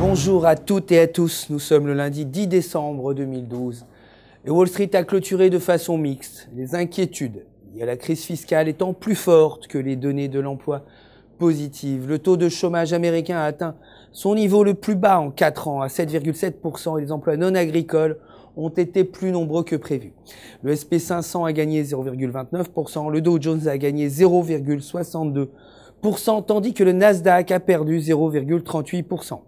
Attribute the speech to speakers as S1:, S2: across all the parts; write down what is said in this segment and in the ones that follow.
S1: Bonjour à toutes et à tous, nous sommes le lundi 10 décembre 2012 et Wall Street a clôturé de façon mixte, les inquiétudes liées à la crise fiscale étant plus fortes que les données de l'emploi positives. Le taux de chômage américain a atteint son niveau le plus bas en 4 ans à 7,7% et les emplois non agricoles ont été plus nombreux que prévu. Le SP500 a gagné 0,29%, le Dow Jones a gagné 0,62%, tandis que le Nasdaq a perdu 0,38%.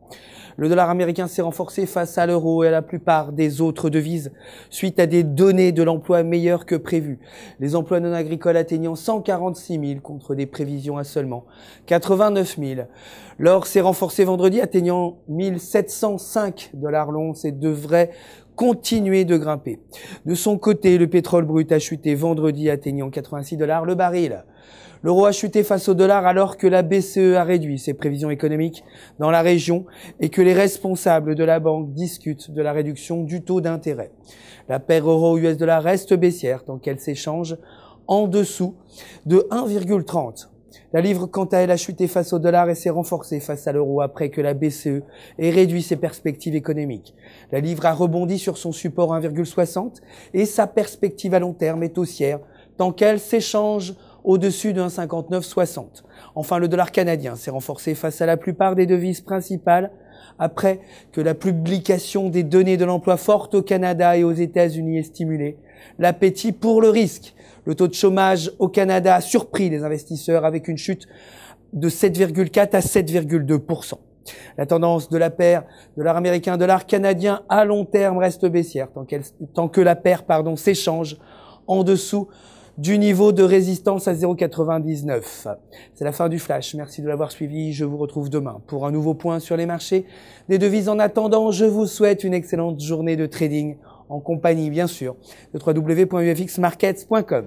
S1: Le dollar américain s'est renforcé face à l'euro et à la plupart des autres devises suite à des données de l'emploi meilleures que prévues. Les emplois non agricoles atteignant 146 000 contre des prévisions à seulement 89 000. L'or s'est renforcé vendredi atteignant 1705 $ l'once et devrait continuer de grimper. De son côté, le pétrole brut a chuté vendredi atteignant 86 $ le baril. L'euro a chuté face au dollar alors que la BCE a réduit ses prévisions économiques dans la région et que les responsables de la banque discutent de la réduction du taux d'intérêt. La paire euro-US dollar reste baissière tant qu'elle s'échange en dessous de 1,30. La livre, quant à elle, a chuté face au dollar et s'est renforcée face à l'euro après que la BCE ait réduit ses perspectives économiques. La livre a rebondi sur son support 1,60 et sa perspective à long terme est haussière tant qu'elle s'échange au-dessus de 1,5960. Enfin, le dollar canadien s'est renforcé face à la plupart des devises principales après que la publication des données de l'emploi fortes au Canada et aux États-Unis ait stimulé l'appétit pour le risque. Le taux de chômage au Canada a surpris les investisseurs avec une chute de 7,4 à 7,2%. La tendance de la paire dollar américain, dollar canadien à long terme reste baissière tant que la paire s'échange en dessous du niveau de résistance à 0,99. C'est la fin du flash. Merci de l'avoir suivi. Je vous retrouve demain pour un nouveau point sur les marchés des devises. En attendant, je vous souhaite une excellente journée de trading en compagnie, bien sûr, de www.ufxmarkets.com.